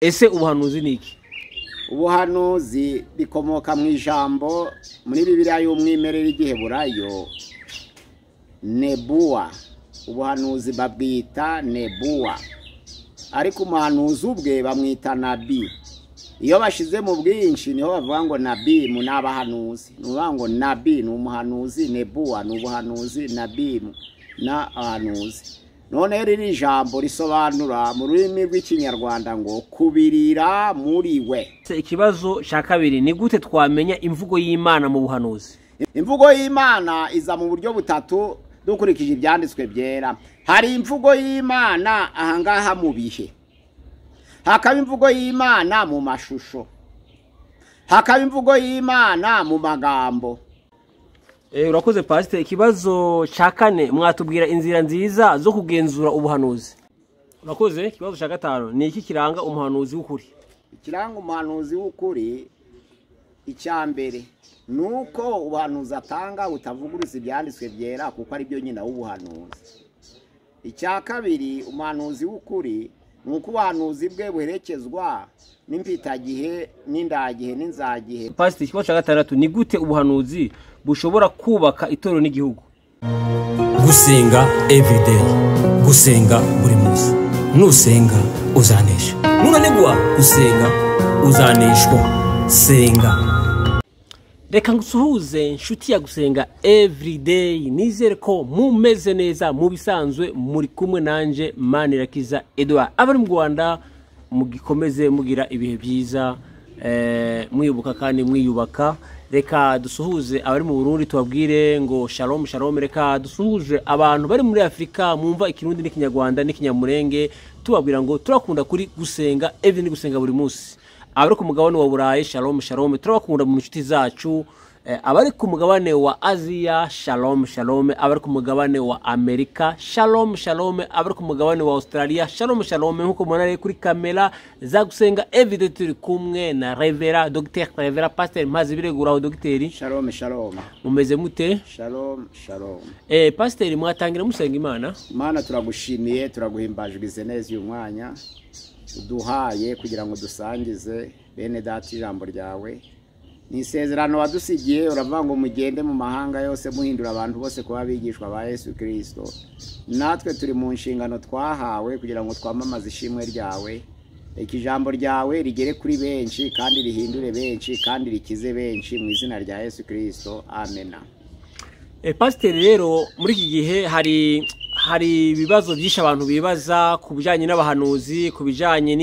ese ubuhanuzi ni iki? Ubuhanuzi bikomoka mu ijambo muri Bibiliya y'umwimerere igiheburayo nebuwa. Ubuhanuzi babwita nebuwa, ariko umuhanuzi ubwe bamwita nabi. Iyo bashize mu bwinshi niho bavuga ngo nabimu n'abahanuzi. Nuvuga ngo nabi ni umuhanuzi, nebuwa ni ubuhanuzi, nabimu na abahanuzi. None riri jambo risobanura mu rurimi rw'ikinyarwanda ngo kubirira muri we. Ikibazo cya kabiri ni gute twamenya imvugo y'Imana mu buhanuzi? Imvugo y'Imana iza mu buryo butatu dukurikije ibyanditswe byera. Hari imvugo y'Imana ahangaha mu bihe, hakaba imvugo y'Imana mu mashusho, hakaba imvugo y'Imana mu magambo. Urakoze Pastor. Ikibazo cya kane, mwatubwira inzira nziza zo kugenzura ubuhanuzi? Urakoze. Ikibazo cya gatanu, ni iki kiranga umuhanuzi w'ukuri? Ikiranga umuhanuzi w'ukuri, icya mbere nuko ubuhanuzi atanga butavuguriza ibyanditswe byera, kuko ari byo nyina w'ubuhanuzi. Icya kabiri, umuhanuzi w'ukuri nuko ubuhanuzi bwe buherekezwa n'impitagihe n'indagihe n'inzagihe. Pastor, ikibazo cya gatandatu, ni gute ubuhanuzi bushobora kubaka itorero n'igihugu? Gusenga everyday, gusenga buri munsi. Nusenga uzanesha, nunanigwa gusenga uzaneshwa. Senga. Reka ngusuhuze inshuti ya Gusenga everyday, nizere ko mumeze neza mu bisanzwe. Muri kumwe nanje Manirakiza Edouard. Abari mu Rwanda mugikomeze mugira ibihe byiza, mwibuka kandi mwiyubaka. Reka dusuhuze abari mu Burundi, tubabwire ngo shalom shalom. Reka dusuhuze abantu bari muri Afrika mumva ikirundi n'ikinyarwanda n'ikinyamurenge, tubabwira ngo turakunda kuri Gusenga everyday, gusenga buri munsi. Abari ku mugabane wa Burayi, shalom shalom, turabakunda mu nshuti zacu. Abari ku mugabane wa Aziya, shalom shalom. Abari ku mugabane wa Amerika, shalom shalom. Abari ku mugabane wa Australia, shalom shalom. Nkuko mubona kuri kamera za Gusenga everyday, turi kumwe na Revera Dr. Revera Pastor Mpazibireguraho. Dogiteri, shalom shalom. Mumeze mute? Shalom shalom. Pastor, mwatangira musenga Imana? Mana turagushimiye, turaguhimbajwe neza uyu mwanya uduhaye kugira ngo dusangize bene data ijambo ryawe. Ni isezerano wadusigiye, uravuga ngo mugende mu mahanga yose muhindura abantu bose kuba abigishwa ba Yesu Kristo. Natwe turi mu nshingano twahawe kugira ngo twamamaze ishimwe ryawe. Ijambo ryawe rigere kuri benshi kandi rihindure benshi kandi rikize benshi mu izina rya Yesu Kristo. Amen. Pastor, rero muri iki gihe hari ibibazo byinshi abantu bibaza ku bijyanye n'abahanuzi, ku bijyanye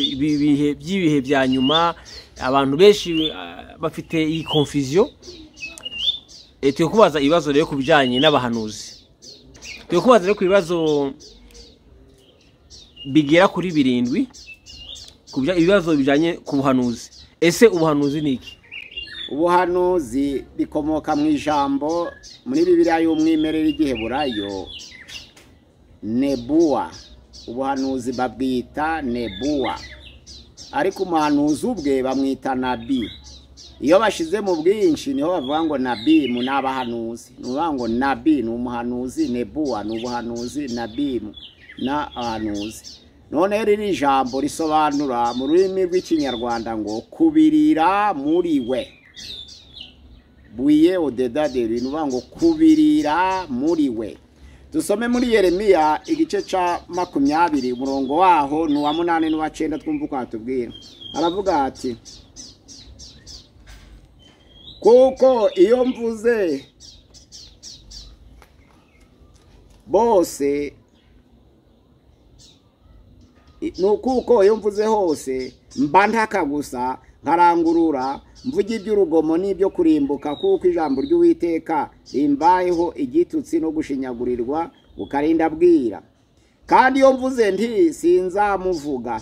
n'ibihe bya nyuma. Abantu benshi bafite iyi confusion. Tugiye kubaza ibibazo rero ku bijyanye n'abahanuzi. Tugiye kubaza rero ku bibazo bigera kuri 7 ku ibibazo bijyanye ku buhanuzi. Ese ubuhanuzi ni iki? Ubuhanuzi bikomoka mu ijambo muri Bibiliya y'umwimerere igiheburayo nebuwa. Ubuhanuzi babwita nebuwa, ariko umuhanuzi ubwe bamwita nabi. Iyo bashize mu bwinshi niho bavuga ngo nabimu n'abahanuzi. Nuvuga ngo nabi ni umuhanuzi, nebuwa ni ubuhanuzi, nabimu na abahanuzi. None riri jambo risobanura mu rurimi rw'ikinyarwanda ngo kubirira muri we. Buye odedaderi, nuvuga ngo kubirira muri we. Dusome muri Yeremiya igice ca 20 umurongo waho ni wa 8 n'uwa 9, twumva uko atubwira. Aravuga ati, kuko iyo mvuze bose, nukuko iyo mvuze hose mba ntaka gusa nkarangurura, mvuga iby'urugomo n'ibyo kurimbuka, kuko ijambo ry'Uwiteka rimbayeho igitutsi no gushinyagurirwa ukarinda bwira. Kandi iyo mvuze nti sinzamuvuga,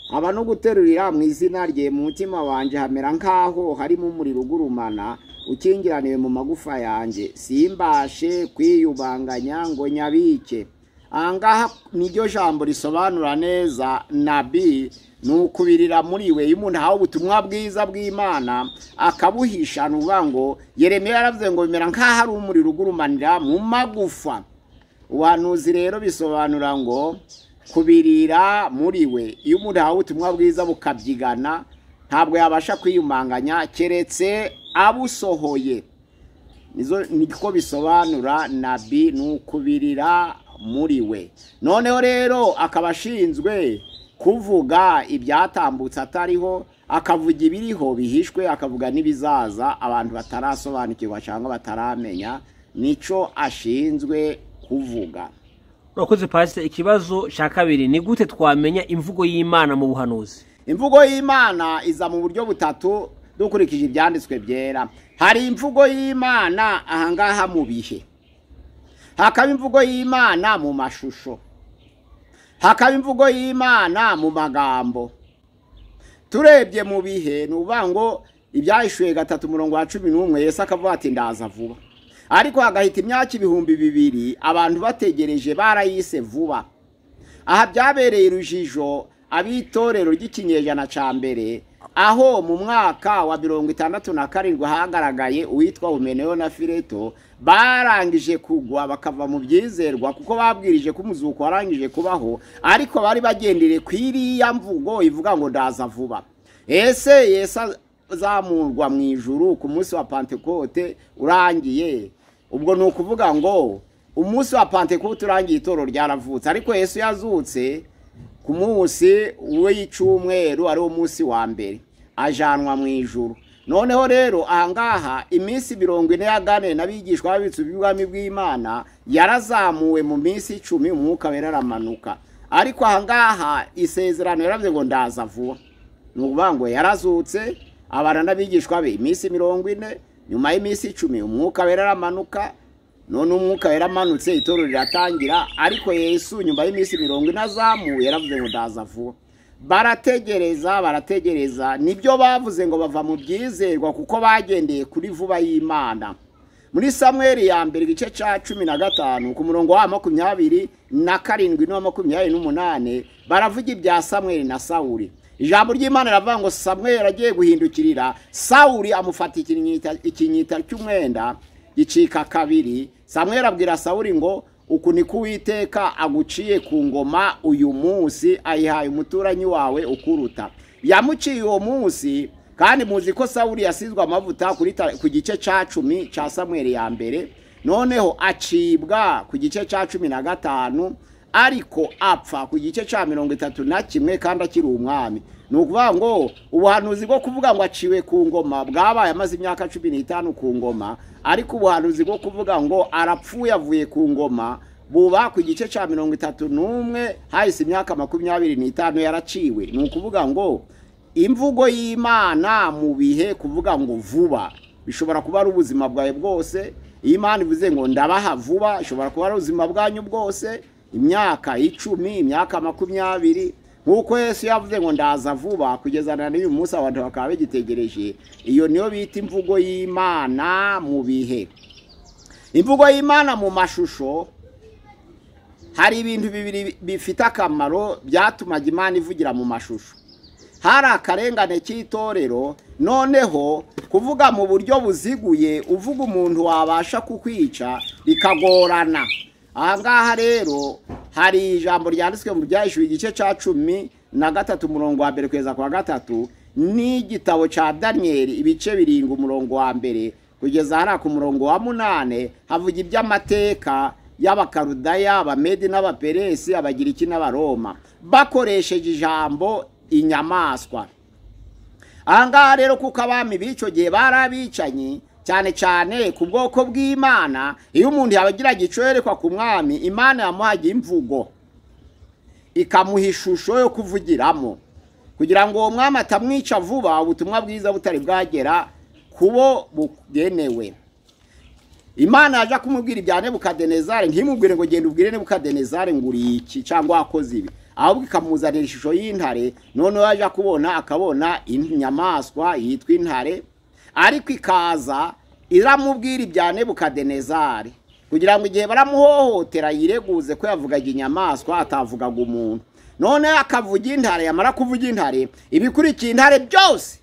aba no guterurira mu izina rye, mu mutima wanje hamera nkaho harimo umuriro ugurumana ukingiraniwe mu magufa yanjye, simbashe kwiyubanganya ngo nyabike. Angaha niryo jambo risobanura neza nabi, nukubirira muri we. Iyo umuntu hawo ubutumwa bwiza bw'Imana akabuhisha, nuvuga ngo Yeremiya yaravuze ngo bimera nkaho hari umuriro ugurumanira mu magufa. Ubuhanuzi rero bisobanura ngo kubirira muri we. Iyo umuntu ahawe ubutumwa bwiza bukabyigana ntabwo yabasha kwiyumanganya keretse abusohoye. Niko bisobanura nabi, n'ukubirira muri we. Noneho rero akaba ashinzwe kuvuga ibyatambutse atariho, akavuga ibiriho bihishwe, akavuga n'ibizaza abantu batarasobanukirwa cyangwa bataramenya, nico ashinzwe kuvuga. Urakoze Pastor. Ikibazo cya kabiri ni gute twamenya imvugo y'Imana mu buhanuzi? Imvugo y'Imana iza mu buryo butatu dukurikije ibyanditswe byera. Hari imvugo y'Imana ahangaha mu bihe, hakaba imvugo y'Imana mu mashusho, hakaba imvugo y'Imana mu magambo. Turebye mu bihe nuvuga ngo Ibyahishuwe 3:11 Yesu akavuga ati ndaza vuba, ariko hagahita imyaka 2000 abantu bategereje barayise vuba. Aha byabereye urujijo abitorero ry'ikinyejana ca mbere, aho mu mwaka wa 67 hagaragaye uwitwa Humeneyo na Fileto barangije kugwa bakava mu byizerwa, kuko babwirije ko umuzuko warangije kubaho, ariko bari bagendere kwiriya mvugo ivuga ngo ndaza vuba. Ese Yesu azamurwa mu ijuru ku munsi wa Pentekote urangiye, ubwo no kuvuga ngo umunsi wa Pentekote urangiye itoro ryaravutse, ariko Yesu yazutse ku munsi w'icumweru ari wo munsi wa mbere ajanwa mu ijuru. Noneho rero ahangaha iminsi 40 n'abigishwa babitse ubwami bw'Imana yarazamuwe mu minsi 10 umwuka wera aramanuka, ariko ahangaha isezerano yaravuze ngo ndaza vuba. Nukuvuga ngo yarazutse abana n'abigishwa be iminsi 40, nyuma y'iminsi 10 umwuka wera aramanuka. None umwuka wera amanutse itoro riratangira, ariko Yesu nyuma y'iminsi 40 azamuye yaravuze ngo ndaza vuba. Barategereza nibyo bavuze ngo bava mu byizerwa, kuko bagendeye kuri vuba y'Imana. Muri Samueli ya mbere igice ca 15 ku murongo wa 27 na 28 baravuga ibya Samueli na Sauli. Ijambo ry'Imana ravuga ngo Samueli agiye guhindukirira Sauli, amufata ikinyita cy'umwenda gicika kabiri. Samueli abwira Sauli ngo uku niko Uwiteka aguciye ku ngoma uyu munsi, ayihaye umuturanyi wawe ukuruta. Yamuciye uwo munsi, kandi muzi ko Sauli yasizwe amavuta ku gice ca 10 ca Samueli ya mbere, noneho acibwa ku gice ca 15, ariko apfa ku gice ca 31 kandi akiri umwami. Nukuvuga ngo ubuhanuzi bwo kuvuga ngo aciwe ku ngoma bwabaye amaze imyaka 15 ku ngoma, ariko ubuhanuzi bwo kuvuga ngo arapfuye avuye ku ngoma buba ku gice ca 31 hahise imyaka 25 yaraciwe. Nukuvuga ngo imvugo y'Imana mu bihe kuvuga ngo vuba bishobora kuba ari ubuzima bwawe bwose. Imana ivuze ngo ndabaha vuba, ishobora kuba ari ubuzima bwanyu bwose, imyaka 10, imyaka 20, nkuko Yesu yavuze ngo ndaza vuba, kugeza na n'uyu munsi abantu bakaba bagitegereje. Iyo niyo bita imvugo y'Imana mu bihe. Imvugo y'Imana mu mashusho, hari ibintu bibiri bifite akamaro byatumaga Imana ivugira mu mashusho. Hari akarengane cy'itorero, noneho kuvuga mu buryo buziguye uvuga umuntu wabasha kukwica bikagorana. Ahangaha rero hari ijambo ryanditswe mu Byahishuwe igice ca 13 umurongo wa 1 kugeza kwa 3, n'igitabo ca Daniel ibice 7 umurongo wa 1 kugeza hara ku murongo wa 8, havuga iby'amateka y'Abakarudaya, Abamedi n'Abaperesi, Abagiriki n'Abaroma bakoresheje ijambo inyamaswa. Ahangaha rero kuko abami b'ico gihe barabicanyi cyane cyane ku bwoko bw'Imana, iyo umuntu yabagira gicoyerekwa ku mwami, Imana yamuhaga imvugo ikamuha ishusho yo kuvugiramo, kugira ngo uwo mwami atamwica vuba, ubutumwa bwiza butari bwagera kubo bugenewe. Imana yaje kumubwira ibya Nebukadinezari, ntimubwire ngo genda ubwire Nebukadinezari ngo uri iki cyangwa akoze ibi, ahubwo ikamuzanira ishusho y'intare. None yaje kubona akabona inyamaswa yitwa intare, ariko ikaza iramubwira ibya Nebukadinezari, kugira ngo igihe baramuhohotera yireguze ko yavugaga inyamaswa atavugaga umuntu. None akavuga intare, yamara kuvuga intare, ibikurikiye intare byose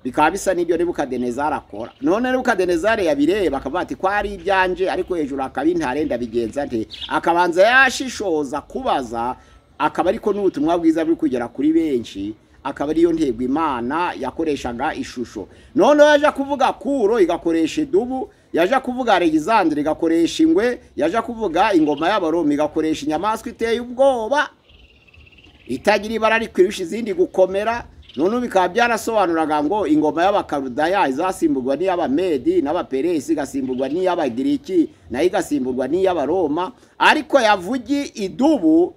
bikaba bisa n'ibyo Nebukadinezari akora. None Nebukadinezari yabireba akavuga ati ko ari ibyanje, ariko hejuru akaba intare ndabigenza nte? Akabanza yashishoza kubaza akaba ariko n'ubutumwa bwiza buri kugera kuri benshi, akaba ariyo ntego Imana yakoreshaga ishusho. None yaje kuvuga Kuro igakoresha idubu, yaje kuvuga Alexandre igakoresha ingwe, yaje kuvuga ingoma y'Abaroma igakoresha inyamaswa iteye ubwoba itagira ibara rikwirusha izindi gukomera. None bikaba byarasobanuraga ngo ingoma y'Abakarudaya izasimburwa n'iy'Abamedi n'Abaperesi, igasimburwa n'iy'Abagiriki nayo igasimburwa n'iy'Abaroma. Ariko yavugi idubu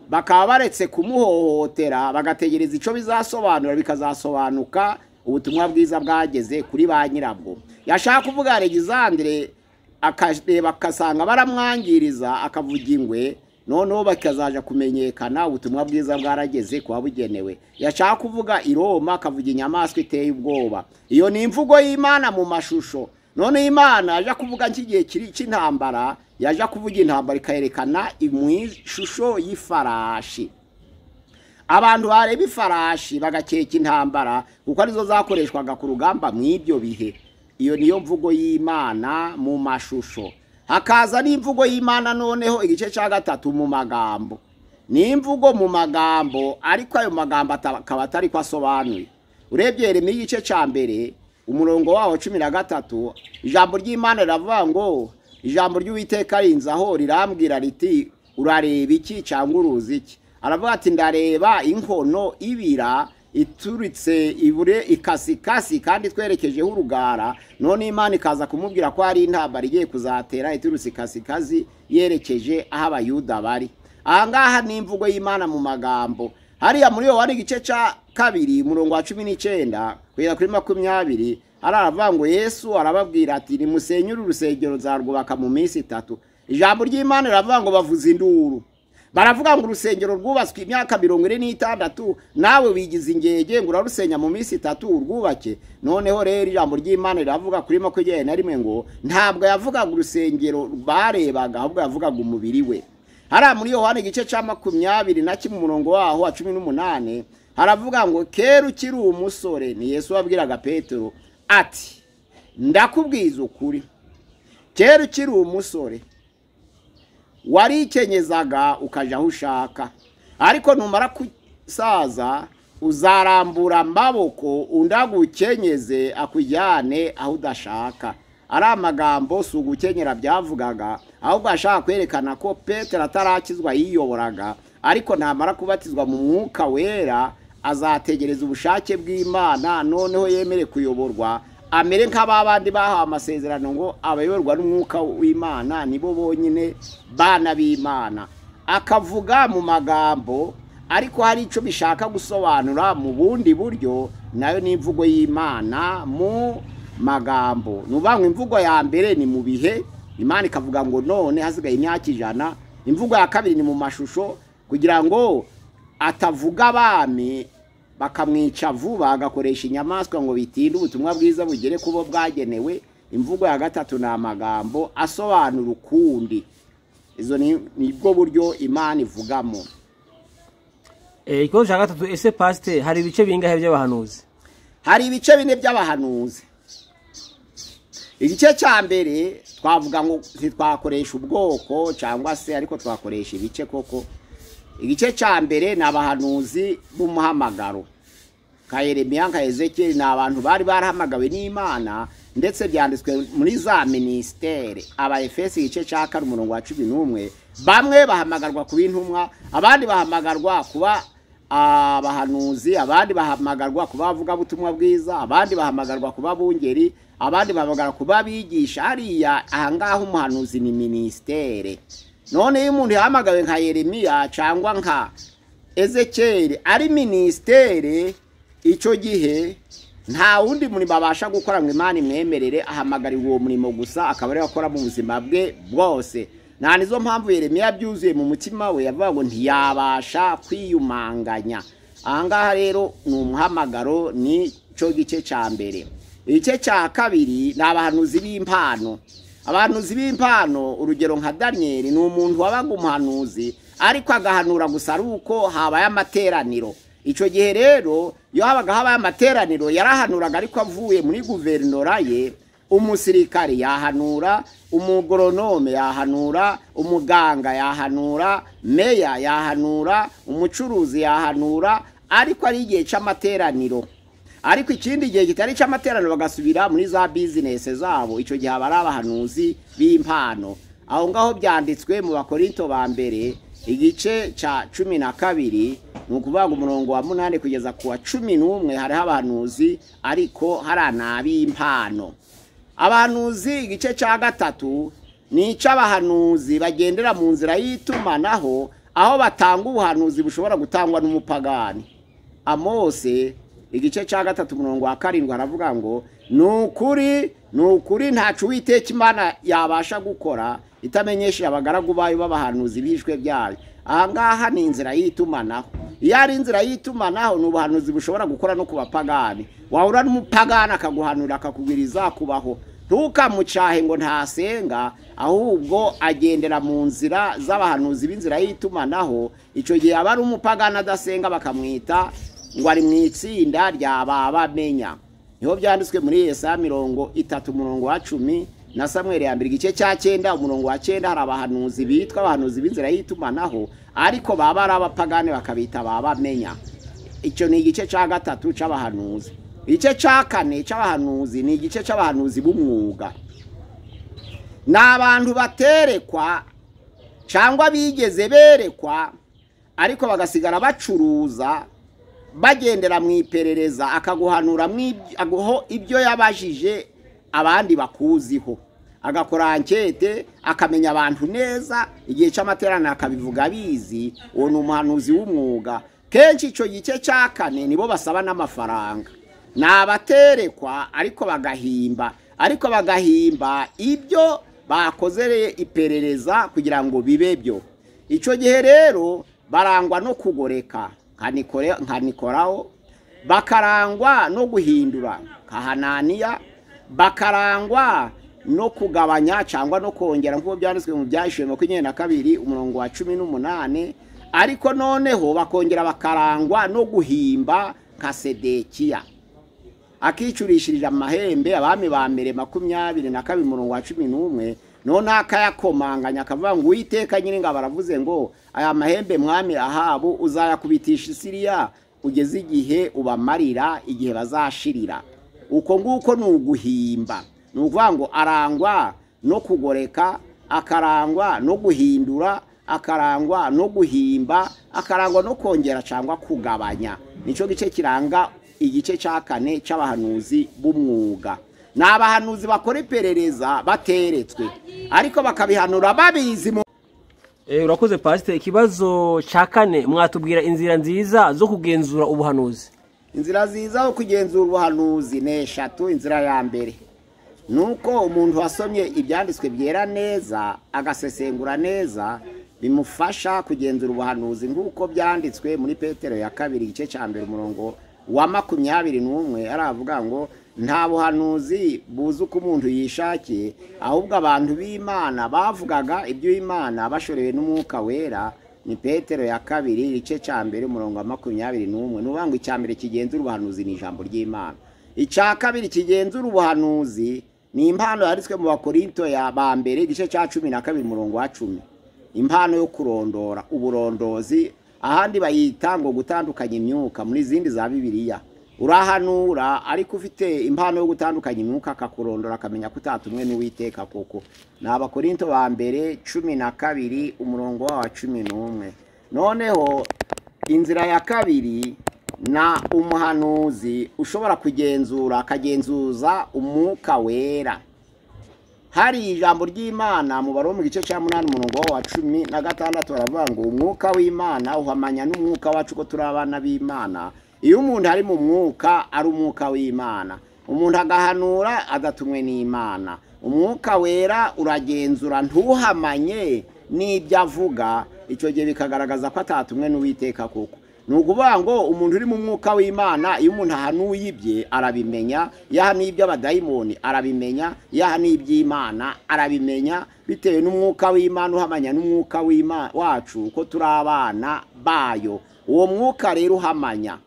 bakaba baretse kumuhohotera, bagategereza ico bizasobanura, bikazasobanuka ubutumwa bwiza bwageze kuri ba nyirabwo. Yashaka kuvuga Alexandre akareba akasanga baramwangiriza, akavuga ingwe, noneho bakazaja kumenyekana ubutumwa bwiza bwarageze kwa bugenewe. Yashaka kuvuga i Roma akavuga inyamaswa iteye ubwoba. Iyo ni imvugo y'Imana mu mashusho. None Imana yaje kuvuga nkigiye kiri cy'intambara, yaje kuvuga intambara ikayerekana imwishusho y'ifarashi. Abantu bareba ifarashi bagakeka intambara kuko arizo zakoreshwaga ku rugamba mw'ibyo bihe. Iyo niyo mvugo y'Imana mu mashusho. Hakaza n'imvugo y'Imana noneho igice cya gatatu mu magambo. Ni imvugo mu magambo, ariko ayo magambo akaba atari ko asobanuye. Urebye Yeremiya igice cya mbere umurongo waho 13, ijambo ry'Imana riravuga ngo ijambo ry'Uwiteka rinzaho rirambwira riti urareba iki cyangwa uruzi iki? Aravuga ati ndareba inkono ibira ituritse ibure ikasikasi kandi twerekejeho urugara. None Imana ikaza kumubwira ko ari intambara igiye kuzatera iturutse ikasikazi yerekeje aho Abayuda bari. Ahangaha ni imvugo y'Imana mu magambo. Hariya muri Yohana igice cya kabiri umurongo wa 19 kugera kuri 20 aravuga ngo Yesu arababwira ati nimusenyure urusengero nzarwubaka mu minsi 3. Ijambo ry'Imana riravuga ngo bavuza induru. Baravuga ngo urusengero rwubatswe imyaka 46, nawe wigize ingege ngo urarusenya mu minsi 3 urwubake. Noneho rero ijambo ry'Imana riravuga kuri 21 ngo ntabwo yavuga ngo urusengero barebaga, ahubwo yavuga ngo umubiri we. Hara muri Yohana igice cya 21 umurongo waho wa 18 haravuga ngo kera ukiri umusore, ni Yesu wabwiraga Petero ati ndakubwiza ukuri, kera ukiri umusore warikenyezaga ukaja aho ushaka, ariko numara kusaza uzarambura amaboko undagukenyeze akujyane aho udashaka. Ari amagambo si ugukenyera byavugaga, ahubwo ashaka kwerekana ko Petero atarakizwa yiyoboraga, ariko namara kubatizwa mu mwuka wera azategereza ubushake bw'Imana, noneho yemere kuyoborwa amere nk'ababandi bahawe amasezerano ngo abayoborwa n'umwuka w'Imana nibo bonyine bana b'Imana. Akavuga mu magambo, ariko hari ico bishaka gusobanura mu bundi buryo, nayo ni imvugo y'Imana mu magambo. Nubangwa imvugo ya mbere ni mu bihe, Imana ikavuga ngo none hasigaye imyaka 100. Imvugo ya kabiri ni mu mashusho, kugira ngo atavuga abami bakamwica vuba, agakoresha inyamaswa ngo bitinde ubutumwa bwiza bugere kubo bwagenewe. Imvugo ya gatatu ni amagambo asobanura ukundi. Izo nibwo buryo Imana ivugamo. Ikibazo cya gatatu, ese pastor hari ibice bingahe by'abahanuzi? Hari ibice 4 by'abahanuzi. Igice cya mbere twavuga ngo ntitwakoresha ubwoko cyangwa se, ariko twakoresha ibice koko. Igice cya mbere ni abahanuzi b'umuhamagaro. Ka Yeremiya, ka Ezekiel, ni abantu bari barahamagawe n'Imana, ndetse byanditswe muri za ministere. Aba-Efesi igice cya 4 umurongo wa 11, bamwe bahamagarwa kuba intumwa, abandi bahamagarwa kuba abahanuzi, abandi bahamagarwa kuba avuga butumwa bwiza, abandi bahamagarwa kuba bungeri, abandi bahamagarwa kuba bigisha. Hariya ahangaha umuhanuzi ni ministere. None iyo umuntu yahamagawe nka Yeremiya cyangwa nka Ezekiel ari ministere, icyo gihe nta wundi muri babasha gukora ngo Imana imwemerere, ahamagarira uwo murimo gusa, akaba ari akora mu buzima bwe bwose. Nta nizo mpamvu Yeremiya byuzuye mu mutima we yavuga ngo ntiyabasha kwiyumanganya. Ahangaha rero ni umuhamagaro, ni cyo gice cya mbere. Igice cya kabiri ni abahanuzi b'impano. Abahanuzi b'impano, urugero nka Daniel, ni umuntu wabaga umuhanuzi ariko agahanura gusa ari uko habaye amateraniro. Icyo gihe rero iyo habaga habaye amateraniro yarahanuraga, ariko avuye muri guverinora ye, umusirikari yahanura, umugoronome yahanura, umuganga yahanura, meya yahanura, umucuruzi yahanura, ariko ari igihe cy'amateraniro. Ariko ikindi gihe kitari cy'amateraniro bagasubira muri za business zabo, icyo gihe abari abahanuzi b'impano. Aho ngaho byanditswe mu Bakorinto ba mbere igice ca 12, nukuvuga umurongo wa 8 kugeza ku wa 11, hariho abahanuzi ariko haranabi impano. Abahanuzi igice ca 3 ni ic'abahanuzi bagendera mu nzira y'itumanaho, aho batanga ubuhanuzi bushobora gutangwa n'umupagani. Amose igice ca 3 umurongo wa 7 haravuga ngo nukuri ntacu Uwiteka Imana yabasha gukora itamenyesha abagaragu bayo b'abahanuzi bishwe byayo. Ahangaha ni inzira y'itumanaho. Iyo ari inzira y'itumanaho n'ubuhanuzi bushobora gukora no ku bapagani. Wahura n'umupagani akaguhanura akakubwiriza kubaho, ntukamucahe ngo ntasenga, ahubwo agendera mu nzira z'abahanuzi b'inzira y'itumanaho. Icyo gihe aba ari umupagani adasenga bakamwita ngo ari mu itsinda ry'ababamenya. Niho byanditswe muri Yesaya 30 umurongo wa 10 na Samweli ya mbere igice cya 9 umurongo wa 9, hari abahanuzi bitwa abahanuzi b'inzira y'itumanaho, ariko baba ari abapagani bakabita babamenya. Icyo ni igice cya 3 c'abahanuzi. Igice cya 4 c'abahanuzi ni igice c'abahanuzi b'umwuga. N'abantu baterekwa cyangwa bigeze berekwa, ariko bagasigara bacuruza, bagendera mu iperereza, akaguhanura aguho ibyo yabajije abandi bakuziho, agakora ankete akamenya abantu neza, igihe cy'amateraniro akabivuga bizi. Uwo ni umuhanuzi w'umwuga. Kenshi icyo gice cya 4 nibo basaba n'amafaranga. N'abaterekwa ariko bagahimba ibyo bakozereye iperereza kugira ngo bibe byo. Icyo gihe rero barangwa no kugoreka nka Nikoraho, bakarangwa no guhindura nka Hananiya, bakarangwa no kugabanya cyangwa no kongera nk'uko byanditswe mu Byahishuwe 22 umurongo wa 18, ariko noneho bakongera bakarangwa no guhimba nka Sedekiya akicurishirije amahembe abami ba mbere 22 umurongo wa 11, none akayakomanganya akavuga ngo Uwiteka nyine ngo baravuze ngo aya mahembe mwami Ahabu uzayakubitisha Isiriya ugeze igihe ubamarira igihe bazashirira. Uko nguko ni uguhimba. Ni ukuvuga ngo arangwa no kugoreka, akarangwa no guhindura, akarangwa no guhimba, akarangwa no kongera cyangwa kugabanya. Nico gice kiranga igice cya 4 c'abahanuzi b'umwuga. N'abahanuzi bakora iperereza bateretswe, ariko bakabihanura babizi. Urakoze Pastor. Ikibazo cya 4, mwatubwira inzira nziza zo kugenzura ubuhanuzi. Inzira nziza zo kugenzura ubuhanuzi ni 3. Inzira ya mbere nuko umuntu wasomye ibyanditswe byera neza, agasesengura neza, bimufasha kugenzura ubuhanuzi nk'uko byanditswe muri Petero ya 2 igice cya 1 umurongo wa 21, aravuga ngo nta buhanuzi buzi uko umuntu yishakiye, ahubwo abantu b'Imana bavugaga ibyo Imana bashorewe n'umwuka wera. Ni Petero ya 2 igice cya 1 umurongo wa 21. Nuvuga ngo icya mbere kigenzura ubuhanuzi ni ijambo ry'Imana. Icya kabiri kigenzura ubuhanuzi ni impano yanditswe mu Bakorinto ya ba mbere igice cya 12 umurongo wa 10, impano yo kurondora, uburondozi, ahandi bayita ngo gutandukanya imyuka muri zindi za Bibiliya. Urahanura ariko ufite impano yo gutandukanya imyuka, akakurondora akamenya kutatumwe n'Uwiteka koko. N'Abakorinto ba mbere 12 umurongo wa 11. Noneho inzira ya 2 na umuhanuzi ushobora kugenzura, akagenzuza umwuka wera. Hari ijambo ry'Imana mu Baroma mu gice cya 8 umurongo wa 16 baravuga ngo umwuka w'Imana uhamanya n'umwuka wacu ko turi abana b'Imana. Iyo umuntu ari mu mwuka ari umwuka w'Imana, umuntu agahanura adatumwe n'Imana. Umwuka wera uragenzura ntuhamanye n'ibyo avuga, icyo gihe bikagaragaza ko atatumwe n'Uwiteka koko. Nukuvuga ngo umuntu uri mu mwuka w'Imana, iyo umuntu ahanuye ibye arabimenya, yahanuye iby'abadayimoni arabimenya, yahanuye iby'Imana arabimenya, bitewe n'umwuka w'Imana uhamanya n'umwuka w'Imana wacu ko turi abana bayo. Uwo mwuka rero uhamanya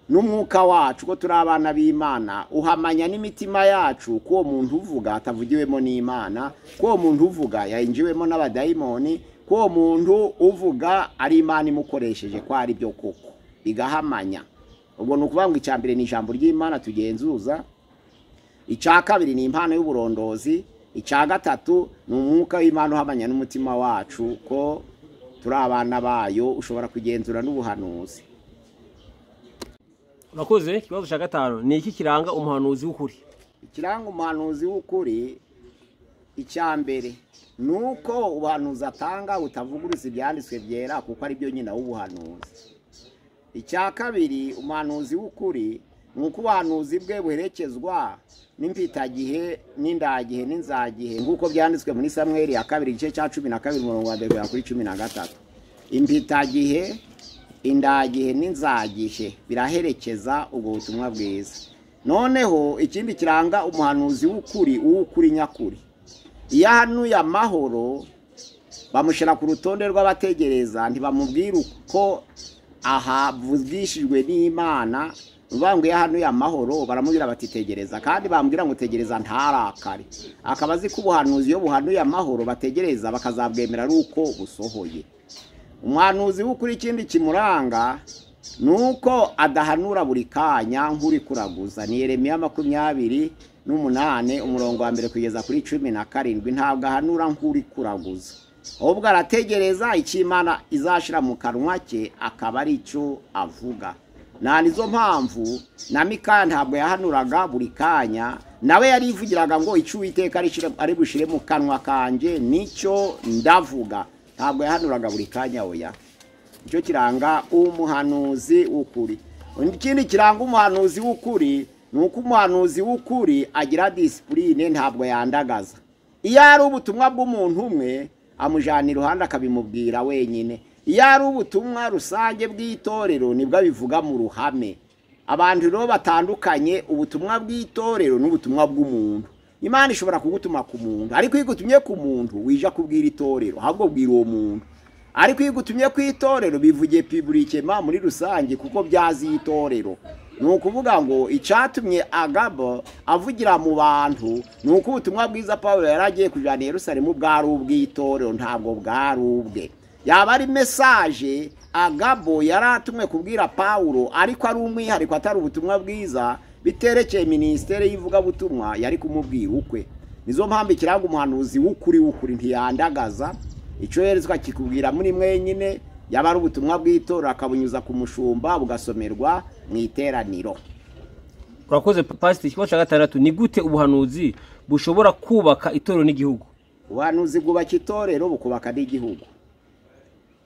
n'umwuka wacu ko turi abana b'Imana uhamanya n'imitima yacu ko uwo muntu uvuga atavugiwemo n'Imana, ko uwo muntu uvuga yinjiwemo n'abadayimoni, ko uwo muntu uvuga ari Imana imukoresheje ko ari byo koko bigahamanya. Ubwo nukuvuga ngo icambere ni ijambo ry'Imana tugenzuza, icya kabiri ni impano y'uburondozi, icya gatatu ni umwuka w'Imana uhamanya n'umutima wacu ko turi abana bayo, ushobora kugenzura n'ubuhanuzi. Urakoze. Ikibazo cya gatanu ni iki kiranga umuhanuzi w'ukuri? Ikiranga umuhanuzi w'ukuri icya mbere nuko ubuhanuzi atanga butavugurutse ibyanditswe byera kuko ari byo nyina w'ubuhanuzi. Icya kabiri umuhanuzi w'ukuri nuko ubuhanuzi bwe buherekezwa n'impitagihe n'indagihe n'inzagihe nk'uko byanditswe muri Samweli ya kabiri igice cya 12 umurongo wa 1 kuri 13. Impitagihe, indagihe n'inzagihe biraherekeza ubwo butumwa bwiza. Noneho ikindi kiranga umuhanuzi w'ukuri, uw'ukuri nyakuri, iyo ahanuye amahoro bamushyira ku rutonde rw'abategereza, ntibamubwira uko aha vugishijwe n'Imana. Ubanguye hano ya mahoro baramubwira bati tegereza, kandi bambwira ngo tegereza ntarakare. Akaba azi ko ubuhanuzi iyo buhanuye amahoro bategereza bakazabwemera ari uko busohoye. Umuhanuzi w'ukuri ikindi kimuranga nuko adahanura buri kanya nk'uri kuraguza. Ni Yeremiya 28 umurongo wa 1 kugeza kuri 17. Ntabwo ahanura nk'uri kuraguza, ahubwo arategereza icyo Imana izashira mu kanwa ke akaba ari cyo avuga. Nizo mpamvu na Mikaya ntabwo yahanuraga buri kanya, nawe yarivugiraga ngo icyo Uwiteka ari bushire mu kanwa kanje nicyo ndavuga. Ntabwo yahanuraga buri kanya oya. Icyo kiranga umuhanuzi w'ukuri. Ikindi kiranga umuhanuzi w'ukuri nuko umuhanuzi w'ukuri agira discipline, ntabwo yandagaza. Iyo ari ubutumwa bw'umuntu umwe amujana iruhande akabimubwira wenyine. Iyo ari ubutumwa rusange bw'itorero nibwo bivuga mu ruhame. Abantu rero batandukanye ubutumwa bw'itorero n'ubutumwa bw'umuntu. Imana ishobora kugutuma ku muntu, ariko iyo igutumye ku muntu wija kubwira itorero, ahubwo bwira uwo muntu. Ariko iyo igutumye ku itorero bivugiye publiquement muri rusange kuko byazi itorero. Nukuvuga ngo icatumye Agabo avugira mu bantu nuko ubutumwa bwiza Paulo yaragiye kujana Yerusalemu bwari ubw'itorero, ntabwo bwari ubwe. Yaba ari message Agabo yaratumwe kubwira Paulo, ariko ari umwihariko atari ubutumwa bwiza biterekeye ministere yivuga butumwa, yari kumubwira ukwe. Nizo mpamvu kiranga umuhanuzi w'ukuri ntiyandagaza. Ico yerezwa kikubwira muri mwenyine, yaba ari ubutumwa bw'itorero akabunyuza ku mushumba bugasomerwa mu iteraniro. Urakoze Pastor. Ikibazo cya gatandatu ni gute ubuhanuzi bushobora kubaka itorero n'igihugu? Ubuhanuzi bwubaka itorero bukubaka n'igihugu.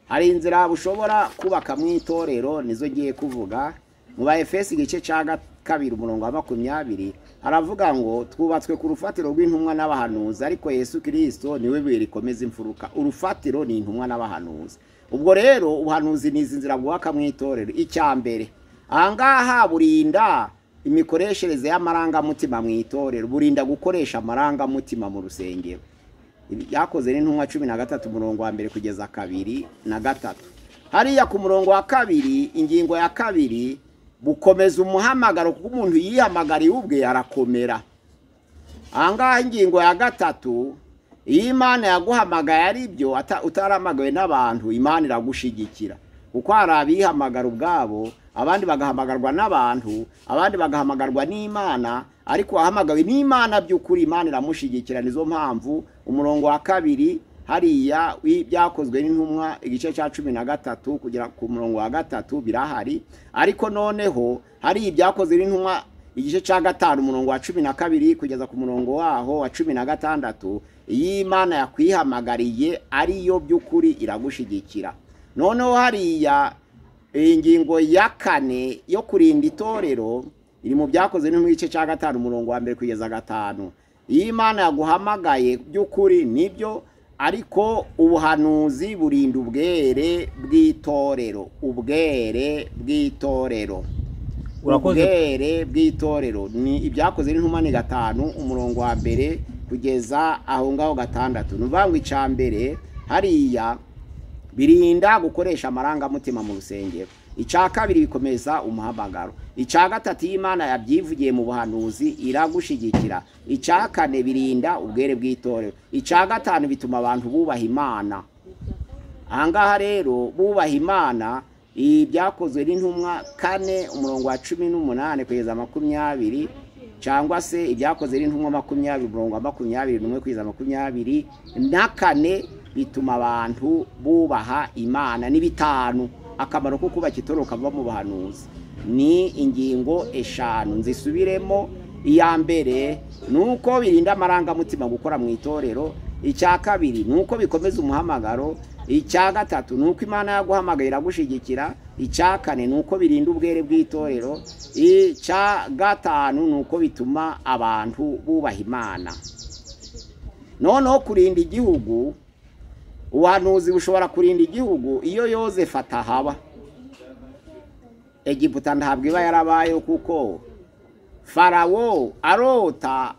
Hari inzira bushobora kubaka mu itorero, nizo giye kuvuga. Mu Efeso igice cya 2 umurongo wa 20 aravuga ngo twubatswe ku rufatiro rw'intumwa n'abahanuzi, ariko Yesu Kristo niwe buye rikomeza imfuruka. Urufatiro ni intumwa n'abahanuzi. Ubwo rero ubuhanuzi ni inzira bwubaka mu itorero. Icyambere ahangaha burinda imikoreshereze y'amarangamutima mu itorero, burinda gukoresha amarangamutima mu rusengero. Yakoze n'intumwa 13 umurongo wa 1 kugeza 2 na 3. Hariya ku murongo wa 2 ingingo ya 2 bukomeza umuhamagaro kuko umuntu yihamagariye ubwe arakomera. Ahangaha ingingo ya 3 Imana yaguhamagaye ari byo utaramagawe n'abantu, Imana iragushigikira kuko hari abihamagara ubwabo, abandi bagahamagarwa n'abantu, abandi bagahamagarwa n'Imana, ariko wahamagawe n'Imana by'ukuri Imana iramushigikira. Nizo mpamvu umurongo wa 2 hariya byakozwe n'intumwa igice cya 13 kugera ku murongo wa 3 birahari. Ariko noneho hari ibyakozwe n'intumwa igice cya 5 umurongo wa 12 kugeza ku murongo waho wa 16. Iyi Imana yakwihamagariye ariyo by'ukuri iragushigikira. Noneho hariya ingingo ya 4 yo kurinda itorero iri mu byakozwe n'intumwa igice cya 5 umurongo wa 1 kugeza 5. Iyi Imana yaguhamagaye by'ukuri nibyo, ariko ubuhanuzi burinda ubwere bw'itorero. Ubwere bw'itorero. Ubwere bw'itorero ni ibyakoze n'intumwa ni 5 umurongo wa 1 kugeza aho ngaho 6. Nuvango icambere hariya birinda gukoresha amarangamutima mu rusengero. icya kabiri bikomeza umuhamagaro, icya gatatu iyo Imana yabyivugiye mu buhanuzi iragushigikira, icya kane birinda ubwere bw'itorero, icya gatanu bituma abantu bubaha Imana. Ahangaha rero bubaha Imana, ibyakozwe n'intumwa 4:18 kugeza 20, cyangwa se ibyakozwe n'intumwa 20:21 kugeza 24 bituma abantu bubaha Imana. Ni bitanu akamaro ko kubaka itorero kava mu buhanuzi. Ni ingingo 5 nzisubiremo. Iya mbere nuko birinda amarangamutima gukora mu itorero, icya kabiri nuko bikomeza umuhamagaro, icya gatatu nuko Imana yaguhamagaye iragushigikira, icya kane nuko birinda ubwere bw'itorero, icya gatanu nuko bituma abantu bubaha Imana. Noneho kurinda igihugu, ubuhanuzi bushobora kurinda igihugu iyo Yozefu atahaba. Egiputa ntabwo iba yarabayeho, kuko Farawo arota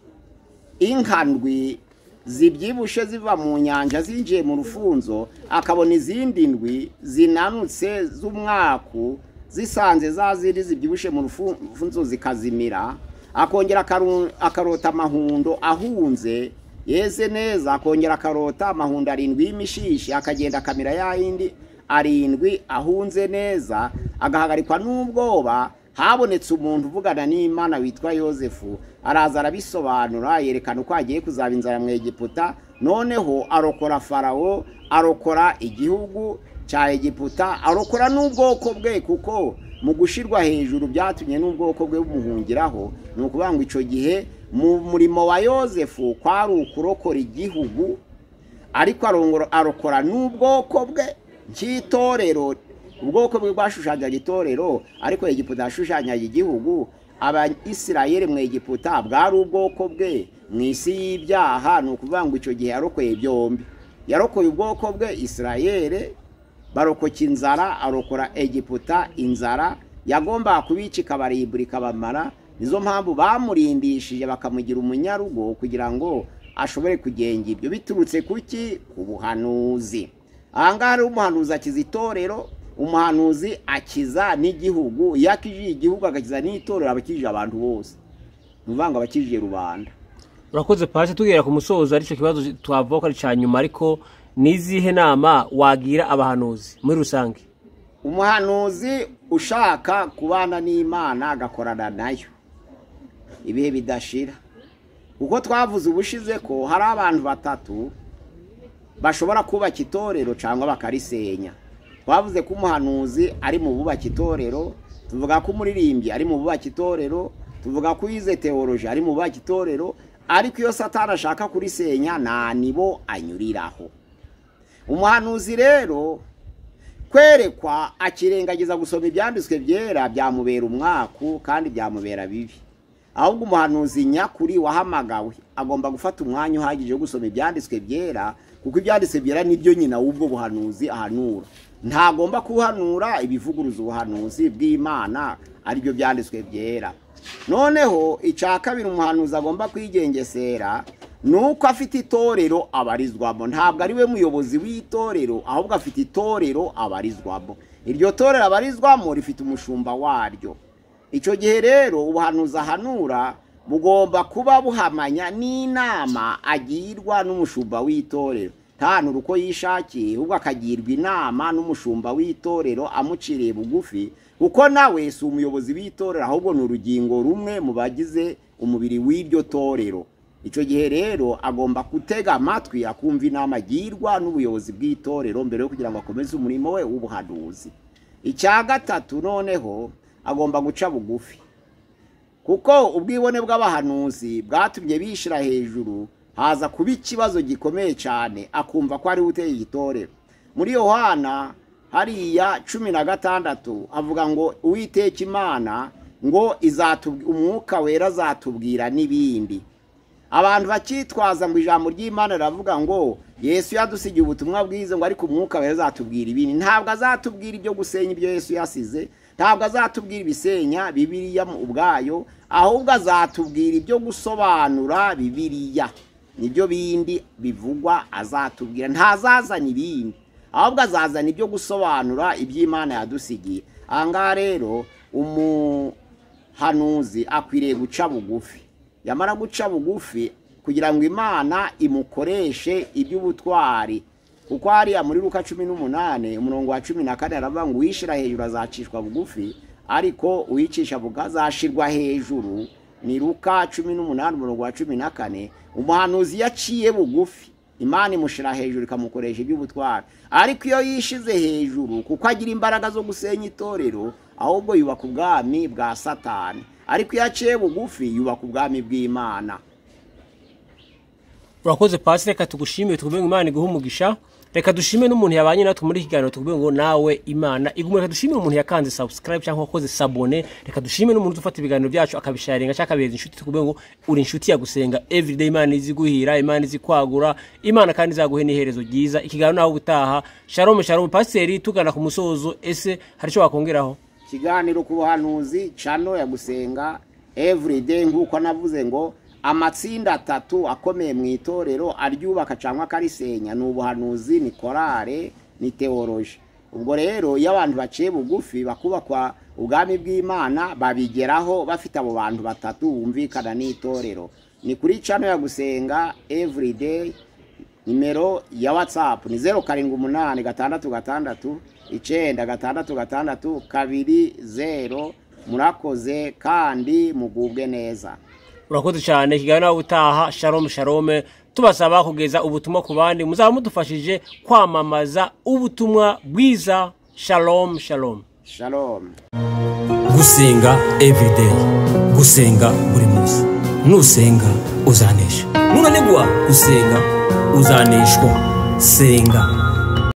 inkandwi zibyibushe ziva mu nyanja zinjiye mu rufunzo, akabona izindi ndwi zinanutse z'umwaku zisanze za zindi zibyibushe mu rufunzo zikazimira, akongera akarota amahundo ahunze yeze neza, akongera akarota amahundo 7 y'imishishi, akagenda akamira ya yindi 7 ahunze neza, agahagarikwa n'ubwoba. Habonetse umuntu uvugana n'Imana witwa Yozefu, araza arabisobanura, yerekana uko agiye kuzaba inzara mu Egiputa. Noneho arokora Farawo, arokora igihugu cya Egiputa, arokora n'ubwoko bwe, kuko mu gushirwa hejuru byatumye n'ubwoko bwe bumuhungiraho. Ni ukuvuga ngo icyo gihe mu murimo wa Yozefu kwari ukurokora igihugu, ariko arokora n'ubwoko bwe cy'itorero. Ubwoko bwe bwashushanyaga itorero, ariko Egiputa yashushanyaga igihugu. Abayisirayeli mu Egiputa bwari ubwoko bwe mu isi y'ibyaha. Ni ukuvuga ngo icyo gihe yarokoye byombi, yarokoye ubwoko bwe Isirayeli barokoka inzara, arokora Egiputa inzara yagombaga kubica ikabaribura ikabamara. Nizo mpamvu bamurindishije bakamugira umunyarugo kugira ngo ashobore kugenga ibyo. Biturutse kuki? Ku buhanuzi. Ahangaha rero umuhanuzi akiza itorero, umuhanuzi akiza n'igihugu. Yakije igihugu agakiza n'itorero, abakije abantu bose, muvanga abakije rubanda. Urakoze Pastor, tugera ku musozo aricyo kibazo twavuga ari cyanyuma, ariko nizihe nama wagira abahanuzi muri rusange? Umuhanuzi ushaka kubana n'Imana agakorana nayo ibihe bidashira, kuko twavuze ubushize ko hari abantu batatu bashobora kubaka itorero cyangwa bakarisenya. Twavuze ko umuhanuzi ari mu bubaka itorero, tuvuga ko umuririmbyi ari mu bubaka itorero, tuvuga ko yize teoloji ari mu bubaka itorero, ariko iyo Satani ashaka kurisenya nta nibo anyuriraho. Umuhanuzi rero kwerekwa akirengagiza gusoma ibyanditswe byera byamubera umwaku kandi byamubera bibi. Ahubwo umuhanuzi nyakuri wahamagawe agomba gufata umwanya uhagije wo gusoma ibyanditswe byera, kuko ibyanditswe byera nibyo nyina w'ubwo buhanuzi ahanura. Ntagomba kuhanura ibivuguruza ubuhanuzi bw'Imana, ari byo byanditswe byera. Noneho icya kabiri umuhanuzi agomba kwigengesera nuko afite itorero abarizwamo. Ntabwo ari we muyobozi w'itorero, ahubwo afite itorero abarizwamo. Iryo torero abarizwamo rifite umushumba waryo. Icyo gihe rero ubuhanuzi ahanura bugomba kuba buhamanya n'inama agirwa n'umushumba w'itorero. Ntanura uko yishakiye, ahubwo akagirwa inama n'umushumba w'itorero amuciriye bugufi, kuko nawe si umuyobozi w'itorero, ahubwo ni urugingo rumwe mu bagize umubiri w'iryo torero. Icyo gihe rero agomba gutega amatwi akumva inama agirwa n'ubuyobozi bw'itorero mbere yo kugira ngo akomeze umurimo we w'ubuhanuzi. Icya gatatu noneho agomba guca bugufi, kuko ubwibone bw'abahanuzi bwatumye bishira hejuru, haza kuba ikibazo gikomeye cyane, akumva ko ari uteye igitorero. Muri Yohana hariya 16 avuga ngo Uwiteka Imana ngo umwuka wera azatubwira n'ibindi. Abantu bakitwaza ngo ijambo ry'Imana ravuga ngo Yesu yadusigiye ubutumwa bwiza, ngo ariko umwuka wera azatubwira ibindi. Ntabwo azatubwira ibyo gusenya ibyo Yesu yasize, ntabwo azatubwira ibisenya Bibiliya ubwayo, ahubwo azatubwira ibyo gusobanura Bibiliya. Nibyo bindi bivugwa azatubwira, ntazazana ibindi, ahubwo azazana ibyo gusobanura iby'Imana yadusigiye. ahangaha rero umuhanuzi akwiriye guca bugufi, yamara guca bugufi kugira ngo Imana imukoreshe iby'ubutwari, kuko hariya muri Luka 18 umurongo wa 14 aravuga ngo uwishira hejuru azacishwa bugufi ariko uwicisha bugufi azashirwa hejuru. Ni Luka 18 umurongo wa 14. Umuhanuzi yaciye bugufi Imana imushira hejuru ikamukoresha iby'ubutwari, ariko iyo yishize hejuru kuko agira imbaraga zo gusenya itorero, ahubwo yubaka ubwami bwa Satani, ariko iyo yaciye bugufi yubaka ubwami bw'Imana. Urakoze Pasi, reka tugushimire tukubenge Imana iguhe umugisha. Reka dushime n'umuntu yabanye natwe muri kiganiro tukubenge ngo nawe Imana igumwe. Reka dushime umuntu yakanze subscribe cyangwa wakoze sabone. Reka dushime n'umuntu ufata ibiganiro byacu akabisharinga cyangwa akabeza inshuti tukubenge ngo uri inshuti ya gusenga everyday. Imana iziguhira, Imana izikwagura, Imana kandi izaguhe n'iherezo ryiza. Ikiganiro naho gutaha. Shalom shalom Pasiteri, tugana ku musozo. Ese hari cyo wakongeraho? Kiganiro ku buhanuzi channel ya gusenga everyday, nkuko navuze ngo amatsinda 3 akomeye mu itorero aryubaka cyangwa karisenya: ni ubuhanuzi, ni korale, ni teoloji. Ubwo rero iyo abantu baciye bugufi bakubakwa ubwami bw'Imana babigeraho bafite abo bantu 3 bumvikana n'itorero. Ni kuri channel ya gusenga everyday. Nimero ya WhatsApp ni 0786696620. Murakoze kandi mugubwe neza. Urakoze cyane. Kiganiro utaha. Shalom shalom. Tubasaba kugeza ubutumwa ku bandi, muzaba mudufashije kwamamaza ubutumwa bwiza. Shalom shalom. Shalom. Gusenga everyday, gusenga buri munsi. Nusenga uzanesha. Nunanigwa gusenga uzaneshwa. Senga.